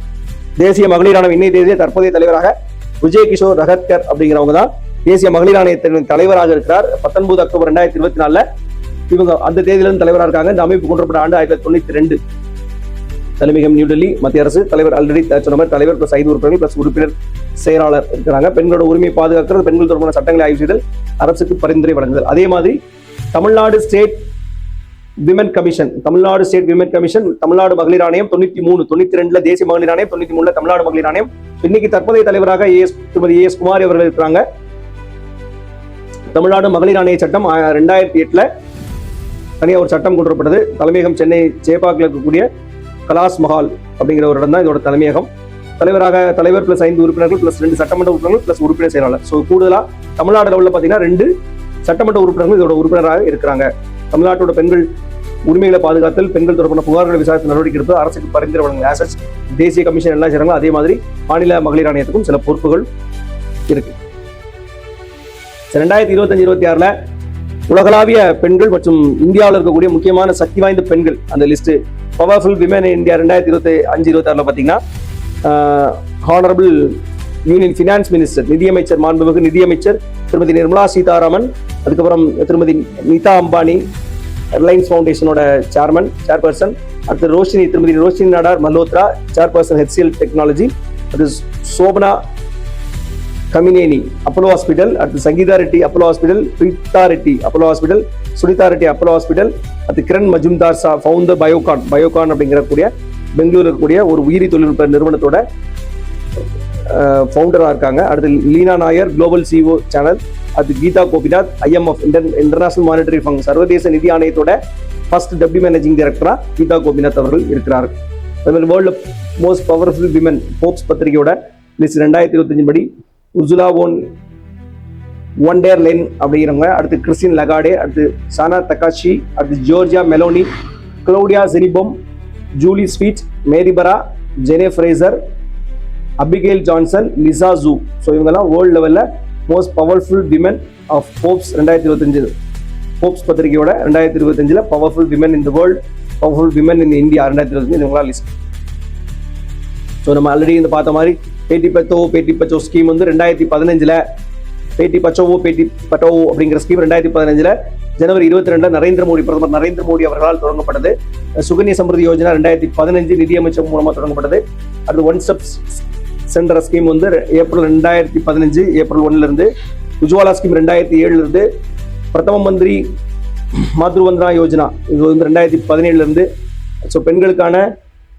தேசிய மகளிர் ஆணையம் இன்னைய தேதிய தற்போதைய தலைவராக விஜய் கிஷோர் ரஹத்கர் அப்படிங்கிறவங்க தான் தேசிய மகளிர் ஆணையத்தின் தலைவராக இருக்கிறார். 19 அக்டோபர் 2024 இவங்க அந்த தேதியிலிருந்து தலைவராக இருக்காங்க. இந்த அமைப்பு கொண்டுவரப்பட்ட ஆண்டு 1992. தலைமையகம் நியூ டெல்லி, மத்திய அரசு. தலைவர் ஆல்ரெடி சொன்ன மாதிரி தலைவர் பிளஸ் 5 உறுப்பினர்கள் பிளஸ் உறுப்பினர் செயலாளர் இருக்கிறாங்க. பெண்களோட உரிமையை பாதுகாக்கிறது, பெண்கள் தொடர்பான சட்டங்களை ஆய்வு செய்தல், அரசுக்கு பரிந்துரை வழங்குதல். அதே மாதிரி Tamil Nadu state women commission, Tamil Nadu மகளிர் ஆணையம் 92 தேசிய மகளிர் ஆணையம், 93 தமிழ்நாடு மகளிர் ஆணையம். இன்னைக்கு தற்போதைய தலைவராக திருமதி ஏஎஸ் குமாரி அவர்கள் இருக்கிறாங்க. தமிழ்நாடு மகளிர் ஆணைய சட்டம் 2008 தனியாக ஒரு சட்டம் கொண்டுவரப்பட்டது. தலைமையகம் சென்னை சேப்பாக்கில் இருக்கக்கூடிய கலாஸ் மஹால் அப்படிங்கிற ஒரு இடம் தான் இதோட தலைமையகம். தலைவர் பிளஸ் 5 உறுப்பினர்கள் பிளஸ் 2 சட்டமன்ற உறுப்பினர்கள் பிளஸ் உறுப்பினர் செயலாளர். ஸோ கூடுதலா தமிழ்நாடு லெவலில் பார்த்தீங்கன்னா 2 சட்டமன்ற உறுப்பினர்கள் இதோட உறுப்பினராக இருக்கிறாங்க. தமிழ்நாட்டோட பெண்கள் உரிமைகளை பாதுகாத்தல், பெண்கள் தொடர்பான புகார்களை விசாரித்து நடவடிக்கை எடுப்பது, அரசுக்கு பரிந்துரை வழங்கும் ஆசஸ் தேசிய கமிஷன் எல்லாம் செய்றாங்களோ அதே மாதிரி மாநில மகளிர் ஆணையத்துக்கும் சில பொறுப்புகள் இருக்கு. 2025-26 உலகளாவிய பெண்கள் மற்றும் இந்தியாவில் இருக்கக்கூடிய முக்கியமான சக்தி வாய்ந்த பெண்கள் அந்த லிஸ்ட் பவர்ஃபுல் விமன் இந்தியா 2025-26 பார்த்தீங்கன்னா ஹானரபிள் யூனியன் ஃபினான்ஸ் மினிஸ்டர், நிதியமைச்சர், மாண்புமிகு நிதியமைச்சர் திருமதி நிர்மலா சீதாராமன், அதுக்கப்புறம் திருமதி நீதா அம்பானி, ரிலையன்ஸ் ஃபவுண்டேஷனோட சேர்பர்சன், அடுத்து திருமதி Roshni Nadar Malhotra, chairperson HCL technology, அது சோபனா கமினேனி அப்போலோ ஹாஸ்பிட்டல், அடுத்து Sangeetha Reddy Apollo hospital, Preetha Reddy Apollo hospital, Sunitha Reddy Apollo hospital, அது கிரண் மஜும்தார் ஃபவுண்டர் பயோகான் அப்படிங்கிற கூடிய பெங்களூர் இருக்கக்கூடிய ஒரு உயிரி தொழில்நுட்ப நிறுவனத்தோட ஃபவுண்டராக இருக்காங்க. அடுத்து Leena Nair global CEO Chanel, அது Geeta Gopinath IMF international monetary fund சர்வதேச நிதி ஆணையத்தோட ஃபர்ஸ்ட் டெப்டி மேனேஜிங் டைரக்டரா கீதா கோபிநாத் அவர்கள் இருக்கிறார். அதுமாதிரி world most powerful women Forbes பத்திரிகையோட லிஸ்ட் 2025 படி உர்சுலா ஒன் டேர் லென் அப்படிங்கிறவங்க, அடுத்து கிறிஸ்டின் லகாடே, அடுத்து சானா தகாஷி, அடுத்து Giorgia Meloni, Claudia Sheinbaum, Julie Sweet, Mary Barra, Jane Fraser, Abigail Johnson, Lisa Su. So இவங்கெல்லாம் வேர்ல்டு லெவலில் most powerful women of Forbes 2025 Forbes பத்திரிகையோட 2025 powerful women in the world, powerful women in India 2025 இவங்களாம் list. So நம்ம already இந்த பார்த்த மாதிரி பேட்டி பச்சோ scheme வந்து 2015 பேட்டி பட்டாவோ அப்படிங்கிற ஸ்கீம் 2015 ஜனவரி 22 பிரதமர் நரேந்திர மோடி அவர்களால் தொடங்கப்பட்டது. சுகன்யா சம்ருதி யோஜனா 2015 நிதியமைச்சர் மூலமாக தொடங்கப்பட்டது. அது ஒன் ஸ்டெப் சென்டர் ஸ்கீம் வந்து ஏப்ரல் 2015 ஏப்ரல் 1 இருந்து, உஜ்வாலா ஸ்கீம் 2007 இருந்து, பிரதம மந்திரி மாத்ருவந்தனா யோஜனா இது வந்து 2017 இருந்து. ஸோ பெண்களுக்கான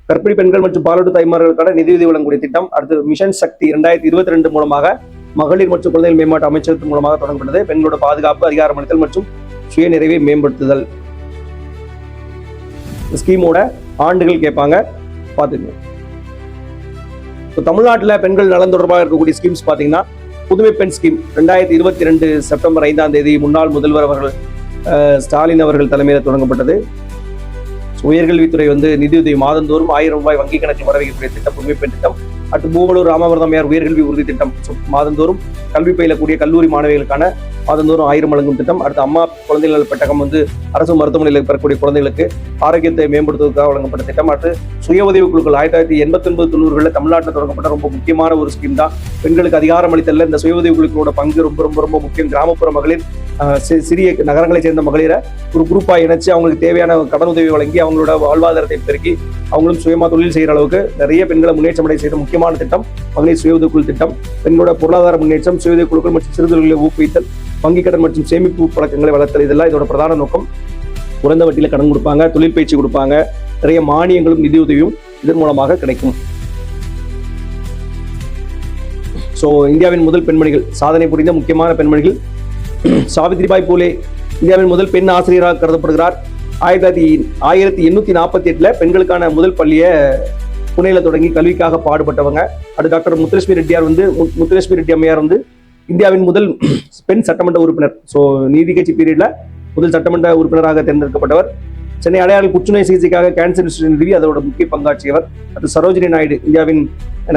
கர்ப்பிணி பெண்கள் மற்றும் பாலூட்டு தாய்மார்களுக்கான நிதியுதவி வழங்கக்கூடிய திட்டம். அடுத்து மிஷன் சக்தி 2022 மூலமாக மகளிர் மற்றும் குழந்தைகள் மேம்பாட்டு அமைச்சகத்தின் மூலமாக தொடங்கப்பட்டது. பெண்களோட பாதுகாப்பு, அதிகாரமளித்தல் மற்றும் சுய நிறைவை மேம்படுத்துதல். ஸ்கீமோட ஆண்டுகள் கேட்பாங்க, பார்த்துக்கங்க. தமிழ்நாட்டில் பெண்கள் நலன் தொடர்பாக இருக்கக்கூடிய ஸ்கீம்ஸ் பார்த்தீங்கன்னா புதுமை பெண் ஸ்கீம் 2022 செப்டம்பர் 5 முன்னாள் முதல்வர் அவர்கள் ஸ்டாலின் அவர்கள் தலைமையில் தொடங்கப்பட்டது. உயர்கல்வித்துறை வந்து நிதியுதவி மாதந்தோறும் 1000 ரூபாய் வங்கி கணக்கில் வர வைக்கக்கூடிய திட்டம் புதுமை பெண் திட்டம். அடுத்து மூவலூர் ராமவரதமையார் உயர்கல்வி உறுதி திட்டம், மாதந்தோறும் கல்வி பயிலக்கூடிய கல்லூரி மாணவிகளுக்கான மாதந்தோறும் 1000 வழங்கும் திட்டம். அடுத்து அம்மா குழந்தைகள் பெட்டகம் வந்து அரசு மருத்துவமனையில் பெறக்கூடிய குழந்தைகளுக்கு ஆரோக்கியத்தை மேம்படுத்துவதற்காக வழங்கப்பட்ட திட்டம். அடுத்து சுய உதவி குழுக்கள் 1989-90 தமிழ்நாட்டில் தொடங்கப்பட்ட ரொம்ப முக்கியமான ஒரு ஸ்கீம் தான். பெண்களுக்கு அதிகாரம் அளித்தல்ல இந்த சுய உதவி குழுக்களோட பங்கு ரொம்ப ரொம்ப ரொம்ப முக்கியம். கிராமப்புற மகளிர், சிறிய நகரங்களை சேர்ந்த மகளிரை ஒரு குரூப்பாக இணைச்சு அவங்களுக்கு தேவையான கடன் உதவி வழங்கி அவங்களோட வாழ்வாதாரத்தை பெருக்கி அவங்களும் சுயமா தொழில் செய்கிற அளவுக்கு நிறைய பெண்களை முன்னேற்றமடை செய்த முக்கியமான திட்டம் மகளிர் சுய உதவி குழு திட்டம். பெண்களோட பொருளாதார முன்னேற்றம், சுய உதவி குழுக்கள் மற்றும் சிறுதொழில்களை ஊக்குவித்தல், வங்கி கடன் மற்றும் சேமிப்பு பழக்கங்களை வளர்த்தல், இதெல்லாம் இதோட பிரதான நோக்கம். குறைந்த வட்டியில் கடன் கொடுப்பாங்க, தொழில் பயிற்சி கொடுப்பாங்க, நிறைய மானியங்களும் நிதியுதவியும் இதன் மூலமாக கிடைக்கும். ஸோ இந்தியாவின் முதல் பெண்மணிகள், சாதனை புரிந்த முக்கியமான பெண்மணிகள். சாவித்ரிபாய் பூலே இந்தியாவின் முதல் பெண் ஆசிரியராக கருதப்படுகிறார். 1848 பெண்களுக்கான முதல் பள்ளியை புனேல தொடங்கி கல்விக்காக பாடுபட்டவங்க. அது டாக்டர் முத்துலட்சுமி ரெட்டி அம்மையார் வந்து இந்தியாவின் முதல் பெண் சட்டமன்ற உறுப்பினர். ஸோ நீதி கட்சி பீரியட்ல முதல் சட்டமன்ற உறுப்பினராக தேர்ந்தெடுக்கப்பட்டவர். சென்னை அடையாறு புற்றுநோய் சிகிச்சைக்காக கேன்சர் இன்ஸ்டிடியூட் நிறுவி அதோட முக்கிய பங்காற்றியவர். அது சரோஜினி நாயுடு, இந்தியாவின்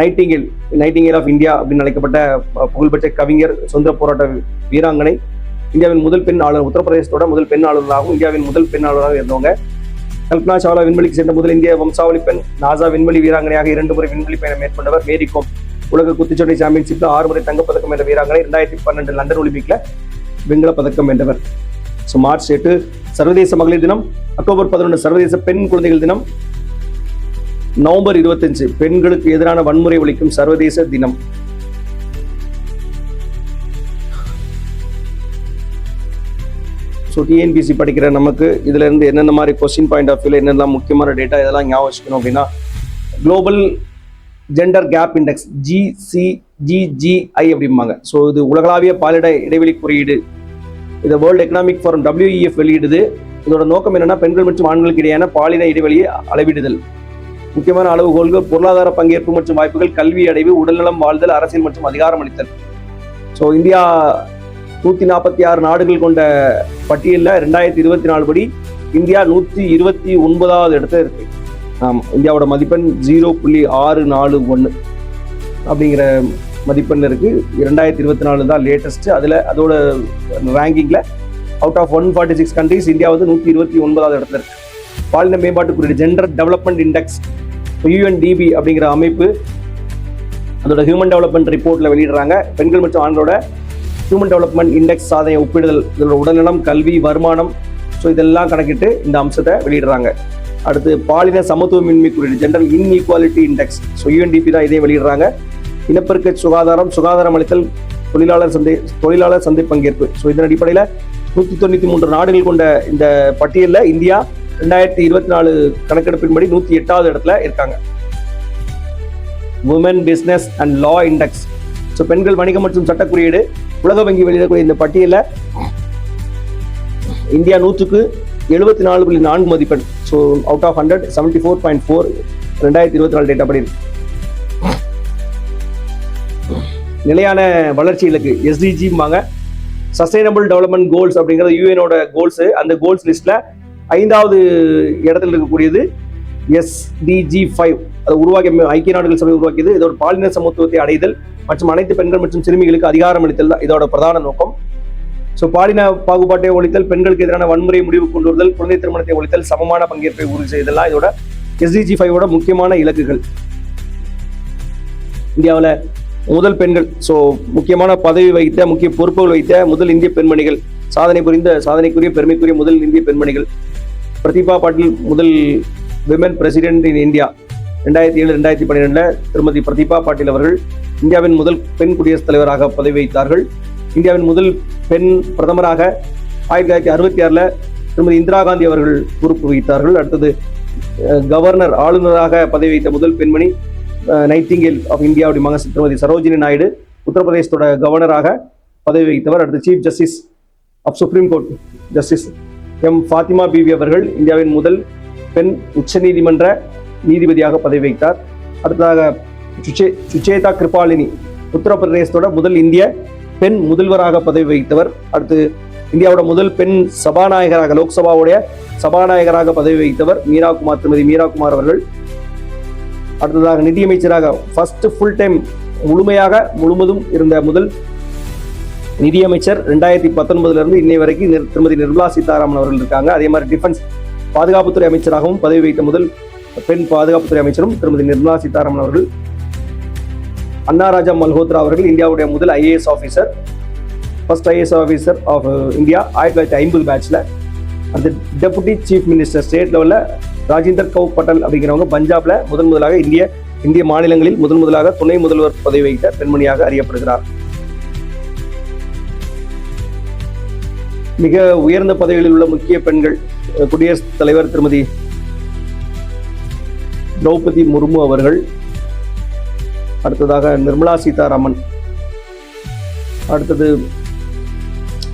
நைட்டிங்கேல் ஆஃப் இந்தியா அப்படின்னு அழைக்கப்பட்ட புகழ்பெற்ற கவிஞர், சுதந்திர போராட்ட வீராங்கனை, இந்தியாவின் முதல் பெண் ஆளுநர், உத்தரப்பிரதேசத்தோட முதல் பெண் ஆளுநராகவும் இந்தியாவின் முதல் பெண் ஆளுநராக இருந்தவங்க. கல்பனா சாவ்லா விண்வெளிக்கு சென்ற முதல் இந்திய வம்சாவளி பெண். நாசா விண்வெளி வீராங்கனையாக 2 முறை விண்வெளி பயணம் மேற்கொண்டவர். மேரி கோம் உலக குத்துச்சண்டை சாம்பியன்ஷிப்ல 6 முறை தங்கப்பதக்கம் என்ற வீராங்கனை, 2012 லண்டன் ஒலிம்பிக்ல வெண்கல பதக்கம் வென்றவர். ஸோ மார்ச் 8 சர்வதேச மகளிர் தினம், அக்டோபர் 11 சர்வதேச பெண் குழந்தைகள் தினம், நவம்பர் 25 பெண்களுக்கு எதிரான வன்முறை ஒழிக்கும் சர்வதேச தினம். ஸோ டிஎன்பிசி படிக்கிற நமக்கு இதுல இருந்து என்னென்ன மாதிரி கொஸ்டின் பாயிண்ட் ஆஃப் வியூல என்னெல்லாம் முக்கியமான டேட்டா இதெல்லாம் ஞாபகம் வச்சுக்கணும் அப்படின்னா, global gender gap index GCGGI அப்படிம்பாங்க. ஸோ இது உலகளாவிய பாலிட இடைவெளி குறியீடு. இதை வேர்ல்டு எக்கனாமிக் ஃபாரம் WEF வெளியிடுது. இதோட நோக்கம் என்னன்னா, பெண்கள் மற்றும் ஆண்களுக்கு இடையான பாலின இடைவெளியை அளவிடுதல். முக்கியமான அளவுகோல்கள் பொருளாதார பங்கேற்பு மற்றும் வாய்ப்புகள், கல்வி அடைவு, உடல்நலம், வாழ்தல், அரசியல் மற்றும் அதிகாரம் அளித்தல். ஸோ இந்தியா 146 நாடுகள் கொண்ட பட்டியலில் 2024 படி இந்தியா 129வது இடத்துல இருக்கு. இந்தியாவோட மதிப்பெண் 0.641 அப்படிங்கிற மதிப்பெண் இருக்கு. 2024 தான் லேட்டஸ்ட். அதோட ரேங்கிங்ல அவுட் ஆஃப் 146 கண்ட்ரிஸ் இந்தியா வந்து 129வது இடத்துல இருக்கு. பாலின மேம்பாட்டு குறியீடு ஜெண்டர் டெவலப்மெண்ட் இண்டெக்ஸ் UNDP அப்படிங்கிற அமைப்பு அதோட ஹியூமன் டெவலப்மெண்ட் ரிப்போர்ட்ல வெளியிடுறாங்க. பெண்கள் மற்றும் ஆண்களோட ஹியூமன் டெவலப்மெண்ட் இண்டெக்ஸ் சாதனை ஒப்பிடுதல், இதோட உடல்நலம், கல்வி, வருமானம், ஸோ இதெல்லாம் கணக்கிட்டு இந்த அம்சத்தை வெளியிடுறாங்க. அடுத்து பாலின சமத்துவமின்மை குறியீடு gender inequality index, so UNDP தான் இதே வெளியிடுறாங்க. இனப்பெருக்க சுகாதாரம் அளித்தல், தொழிலாளர் சந்தை பங்கேற்பு, ஸோ இதன் அடிப்படையில் 193 நாடுகள் கொண்ட இந்த பட்டியலில் இந்தியா 2024 கணக்கெடுப்பின்படி 108வது இடத்துல இருக்காங்க. Women business and law index, so பெண்கள் வணிகம் மற்றும் சட்ட குறியீடு உலக வங்கி வெளியிடக்கூடிய இந்த பட்டியலில் இந்தியா 100க்கு 74.4 மதிப்பெண். ஸோ அவுட் ஆஃப் 100 74.4 2024 டேட்டா படி. நிலையான வளர்ச்சி இலக்கு SDG-ம்பாங்க, சஸ்டைனபிள் டெவலப்மெண்ட் கோல்ஸ் அப்படிங்கிறது UNஓட கோல்ஸ். அந்த கோல்ஸ் லிஸ்ட்ல 5வது இடத்துல இருக்கக்கூடியது SDG 5. அதை உருவாக்கிய ஐக்கிய நாடுகள் சபை உருவாக்கியது. இதோட பாலின சமத்துவத்தை அடைதல் மற்றும் அனைத்து பெண்கள் மற்றும் சிறுமிகளுக்கு அதிகாரம் அளித்தல் தான் இதோட பிரதான நோக்கம். ஸோ பாலின பாகுபாட்டை ஒழித்தல், பெண்களுக்கு எதிரான வன்முறை முடிவு கொண்டு வருதல், குழந்தை திருமணத்தை ஒழித்தல், சமமான பங்கேற்பை உறுதி செய்தல் இதோட SDG 5ஓட முக்கியமான இலக்குகள். இந்தியாவில் முதல் பெண்கள், ஸோ முக்கியமான பதவி வைத்த, முக்கிய பொறுப்புகள் வைத்த முதல் இந்திய பெண்மணிகள், சாதனைக்குரிய பெருமைக்குரிய முதல் இந்திய பெண்மணிகள். பிரதிபா பாட்டீல் முதல் விமன் பிரசிடென்ட் இன் இந்தியா 2007-2012 திருமதி பிரதிபா பாட்டீல் அவர்கள் இந்தியாவின் முதல் பெண் குடியரசுத் தலைவராக பதவி வைத்தார்கள். இந்தியாவின் முதல் பெண் பிரதமராக 1966 திருமதி இந்திரா காந்தி அவர்கள் பொறுப்பு வகித்தார்கள். அடுத்தது கவர்னர், ஆளுநராக பதவி வைத்த முதல் பெண்மணி நைட்டிங்கேல் ஆஃப் இந்தியா அப்படிம்பாங்க, திருமதி சரோஜினி நாயுடு உத்தரப்பிரதேசத்தோட கவர்னராக பதவி வகித்தவர். அடுத்து chief justice of supreme court justice Fathima Beevi அவர்கள் இந்தியாவின் முதல் பெண் உச்ச நீதிமன்ற நீதிபதியாக பதவி வைத்தார். அடுத்ததாக சுச்சேதா கிருபாலினி உத்தரப்பிரதேசத்தோட முதல் இந்திய பெண் முதல்வராக பதவி வகித்தவர். அடுத்து இந்தியாவோட முதல் பெண் சபாநாயகராக, லோக்சபாவுடைய சபாநாயகராக பதவி வகித்தவர் திருமதி மீரா குமார் அவர்கள். அடுத்ததாக நிதியமைச்சராக ஃபர்ஸ்ட் ஃபுல் டைம் முழுவதும் இருந்த முதல் நிதியமைச்சர் 2019 இருந்து இன்னை வரைக்கும் திருமதி நிர்மலா சீதாராமன் அவர்கள் இருக்காங்க. அதே மாதிரி டிஃபென்ஸ் பாதுகாப்புத்துறை அமைச்சராகவும் பதவி வைத்த முதல் பெண் பாதுகாப்புத்துறை அமைச்சரும் திருமதி நிர்மலா சீதாராமன் அவர்கள். அண்ணா ராஜா மல்ஹோத்ரா அவர்கள் இந்தியாவுடைய முதல் IAS officer, first IAS officer of India 1950 பேட்ச்ல. அடுத்து டெபுட்டி சீஃப் மினிஸ்டர் ஸ்டேட் லெவலில் ராஜேந்தர் கவுர் பட்டேல் அப்படிங்கிறவங்க பஞ்சாப்ல முதலாக இந்திய மாநிலங்களில் முதலாக துணை முதல்வர் பதவி வைத்த பெண்மணியாக அறியப்படுகிறார். மிக உயர்ந்த பதவிகளில் உள்ள முக்கிய பெண்கள், குடியரசுத் தலைவர் திருமதி திரௌபதி முர்மு அவர்கள். அடுத்ததாக நிர்மலா சீதாராமன். அடுத்தது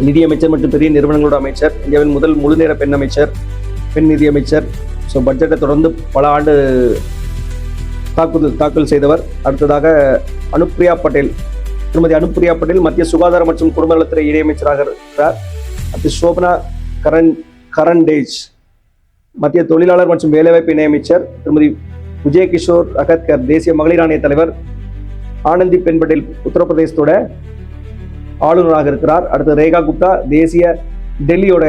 நிதியமைச்சர் மற்றும் பெரிய நிறுவனங்களோட அமைச்சர், இந்தியாவின் முதல் முழுநேர பெண் அமைச்சர், பெண் நிதியமைச்சர். ஸோ பட்ஜெட்டை தொடர்ந்து பல ஆண்டு தாக்கல் செய்தவர். அடுத்ததாக அனுப்பிரியா பட்டேல், திருமதி அனுப்பிரியா பட்டேல் மத்திய சுகாதார மற்றும் குடும்ப நலத்துறை இணையமைச்சராக இருக்கிறார். அடுத்து சோபனா கரண்டேஜ் மத்திய தொழிலாளர் மற்றும் வேலைவாய்ப்பு இணையமைச்சர். திருமதி விஜயகிஷோர் அகத்கர் தேசிய மகளிர் ஆணைய தலைவர். ஆனந்தி பென் பட்டேல் உத்தரப்பிரதேசத்தோட ஆளுநராக இருக்கிறார். அடுத்து ரேகா குப்தா டெல்லியோட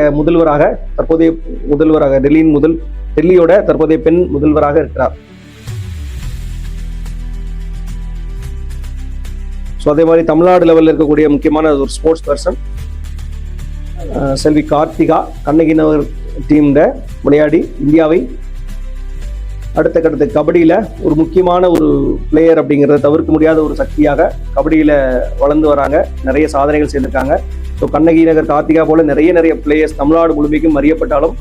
டெல்லியோட தற்போதைய பெண் முதல்வராக இருக்கிறார். ஸோ அதே மாதிரி தமிழ்நாடு லெவலில் இருக்கக்கூடிய முக்கியமான ஒரு ஸ்போர்ட்ஸ் பர்சன் செல்வி கார்த்திகா கண்ணகி நகர் டீம்ல விளையாடி இந்தியாவை அடுத்த கட்டத்து கபடியில் ஒரு முக்கியமான ஒரு பிளேயர் அப்படிங்கிறத தவிர்க்க முடியாத ஒரு சக்தியாக கபடியில் வளர்ந்து வராங்க. நிறைய சாதனைகள் செய்திருக்காங்க. ஸோ கண்ணகி நகர் கார்த்திகா போல நிறைய பிளேயர்ஸ் தமிழ்நாடு முழுமைக்கும் அறியப்பட்டாலும்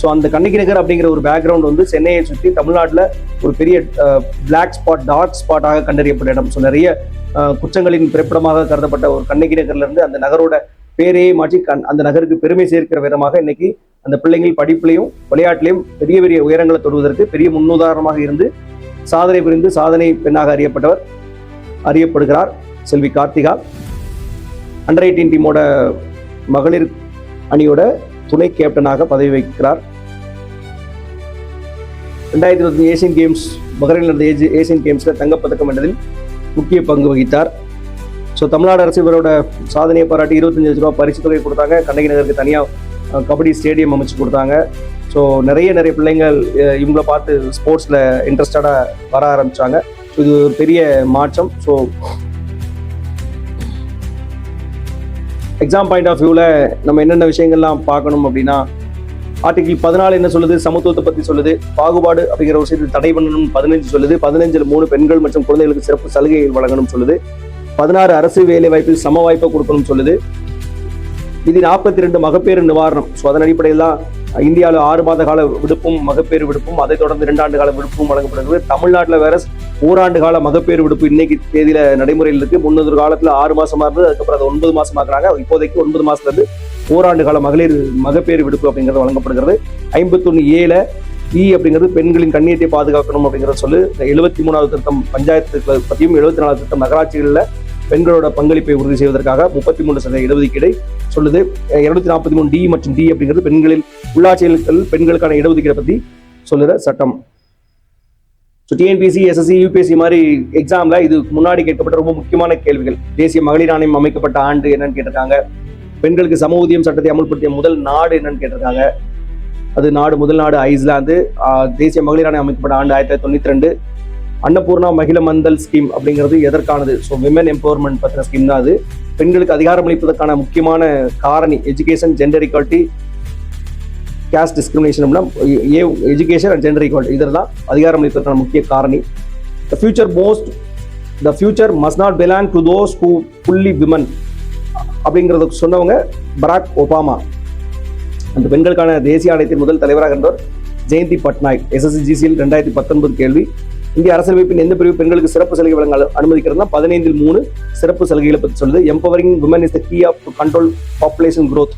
ஸோ அந்த கண்ணகி நகர் அப்படிங்கிற ஒரு பேக்ரவுண்ட் வந்து சென்னையை சுற்றி தமிழ்நாட்டில் ஒரு பெரிய பிளாக் ஸ்பாட் டார்க் ஸ்பாட்டாக கண்டறியப்பட்ட இடம். ஸோ நிறைய குற்றங்களின் பிறப்பிடமாக கருதப்பட்ட ஒரு கண்ணகி நகர்ல இருந்து அந்த நகரோட பேரையே மாற்றி அந்த நகருக்கு பெருமை சேர்க்கிற விதமாக இன்னைக்கு அந்த பிள்ளைங்கள் படிப்புலையும் விளையாட்டிலையும் பெரிய உயரங்களை தொடுவதற்கு பெரிய முன்னுதாரணமாக இருந்து சாதனை புரிந்து சாதனை பெண்ணாக அறியப்படுகிறார் செல்வி கார்த்திகா. அண்டர் 18 டீமோட மகளிர் அணியோட துணை கேப்டனாக பதவி வகிக்கிறார். 2020 ஏசியன் கேம்ஸ் பஹ்ரைனில் நடந்த ஏசியன் கேம்ஸ்ல தங்கப்பதக்கம் வென்றதில் முக்கிய பங்கு வகித்தார். ஸோ தமிழ்நாடு அரசு இவரோட சாதனையை பாராட்டி 25 லட்ச ரூபாய் பரிசு தொகை கொடுத்தாங்க. கண்ணகி நகருக்கு தனியாக கபடி ஸ்டேடியம் அமைச்சு கொடுத்தாங்க. ஸோ நிறைய பிள்ளைங்கள் இவங்கள பார்த்து ஸ்போர்ட்ஸில் இன்ட்ரெஸ்டடாக வர ஆரம்பித்தாங்க. இது ஒரு பெரிய மாற்றம். ஸோ எக்ஸாம் பாயிண்ட் ஆஃப் வியூவில் நம்ம என்னென்ன விஷயங்கள்லாம் பார்க்கணும் அப்படின்னா, ஆர்டிகிள் 14 என்ன சொல்லுது, சமத்துவத்தை பற்றி சொல்லுது. பாகுபாடு அப்படிங்கிற ஒரு விஷயத்தில் தடை பண்ணணும் 15 சொல்லுது. 15ல் 3 பெண்கள் மற்றும் குழந்தைகளுக்கு சிறப்பு சலுகைகள் வழங்கணும் சொல்லுது. 16 அரசு வேலை வாய்ப்பில் சம வாய்ப்பை கொடுக்கணும் சொல்லுது. இது 42 மகப்பேறு நிவாரணம். ஸோ அதன் அடிப்படையில் தான் இந்தியாவில் 6 மாத கால விடுப்பும் மகப்பேறு விடுப்பும் அதை தொடர்ந்து 2 ஆண்டு கால விடுப்பும் வழங்கப்படுகிறது. தமிழ்நாட்டில் வேற ஓராண்டு கால மகப்பேறு விடுப்பு இன்னைக்கு தேதியில நடைமுறையில் இருக்கு. முன்னொரு காலத்துல 6 மாசமா இருந்தது, அதுக்கப்புறம் அதை 9 மாசமாக்குறாங்க. இப்போதைக்கு 9 மாசத்துல இருந்து ஓராண்டு கால மகப்பேறு விடுப்பு அப்படிங்கிறது வழங்கப்படுகிறது. 51A அப்படிங்கிறது பெண்களின் கண்ணியத்தை பாதுகாக்கணும் அப்படிங்கிறத சொல்லு. 73வது திருத்தம் பஞ்சாயத்து பற்றியும் 74வது திருத்தம் நகராட்சிகளில் பெண்களோட பங்களிப்பை உறுதி செய்வதற்காக 33% இடஒதுக்கீடை சொல்லுது. 243D மற்றும் D அப்படிங்கிறது பெண்களில் உள்ளாட்சிகள் பெண்களுக்கான இடஒதுக்கீடை பற்றி சொல்லுற சட்டம். ஸோ டிஎன்பிஎஸ்சி, எஸ்எஸ்சி, யூபிஎஸ்சி மாதிரி எக்ஸாம்ல இது முன்னாடி கேட்கப்பட்ட ரொம்ப முக்கியமான கேள்விகள். தேசிய மகளிர் ஆணையம் அமைக்கப்பட்ட ஆண்டு என்னன்னு கேட்டிருக்காங்க. பெண்களுக்கு சம ஊதியம் சட்டத்தை அமல்படுத்திய முதல் நாடு என்னன்னு கேட்டிருக்காங்க. அது முதல் நாடு ஐஸ்லாந்து. தேசிய மகளிர் ஆணையம் அமைக்கப்பட்ட ஆண்டு 1992. அன்னபூர்ணா மகிழ மந்தல் ஸ்கீம் அப்படிங்கிறது எதற்கானது? ஸோ விமன் எம்பவர்மெண்ட் பற்றின ஸ்கீம் தான் அது. பெண்களுக்கு அதிகாரம் அளிப்பதற்கான முக்கியமான காரணி education, gender equality, caste discrimination, education and gender equality. இதெல்லாம் அதிகாரம் அளிப்பதற்கான முக்கிய காரணி. The future must not belong to those who fully women அப்படிங்கிறத சொன்னவங்க பராக் ஒபாமா. அந்த பெண்களுக்கான தேசிய ஆணையத்தின் முதல் தலைவராக இருந்தவர் ஜெயந்தி பட்நாயக். SSGCயில் 2019 கேள்வி. இந்திய அரசியலமைப்பின் எந்த பிரிவு பெண்களுக்கு சிறப்பு சலுகை வழங்க அனுமதிக்கிறதுனா 15ல் 3 சிறப்பு சலுகைகளை பற்றி சொல்லுது. Empowering women is the key of to control population growth.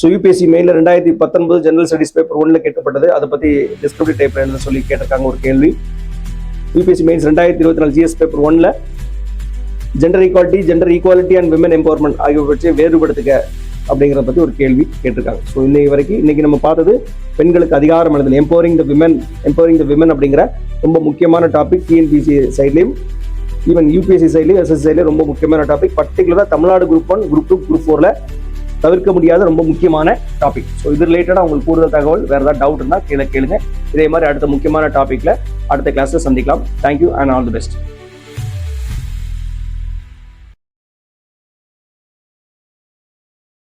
So UPSC மெயின்ல 2019 ஜெனரல் ஸ்டடிஸ் பேப்பர் 1ல கேட்கப்பட்டது. அதை பற்றி டிஸ்கிரிப்டிவ் டைப்ல எழுத சொல்லி கேட்டிருக்காங்க ஒரு கேள்வி. யூபிஎஸ்சி மெயின்ஸ் 2024 GS பேப்பர் 1ல gender equality and women empowerment ஆகியவற்றை வேறுபடுத்துக அப்படிங்கிறத பற்றி ஒரு கேள்வி கேட்டிருக்காங்க. ஸோ இன்னைக்கு நம்ம பார்த்தது பெண்களுக்கு அதிகாரம் அளித்தல், எம்பவரிங் த விமன் அப்படிங்கிற ரொம்ப முக்கியமான டாபிக். டிஎன்பிசி சைட்லையும் ஈவன் யூபிஎஸ்சி சைட்லையும் எஸ்எஸ்சி சைட்லையும் ரொம்ப முக்கியமான டாபிக். பர்டிகுலராக தமிழ்நாடு குரூப் 1, குரூப் 2, குரூப் 4ல தவிர்க்க முடியாத ரொம்ப முக்கியமான டாபிக். ஸோ இது ரிலேட்டடாக உங்களுக்கு கூடுதல் தகவல் வேறு ஏதாவது டவுட் இருந்தால் கீழே கேளுங்க. இதே மாதிரி அடுத்த முக்கியமான டாபிக்ல அடுத்த கிளாஸ்ல சந்திக்கலாம். Thank you and all the best.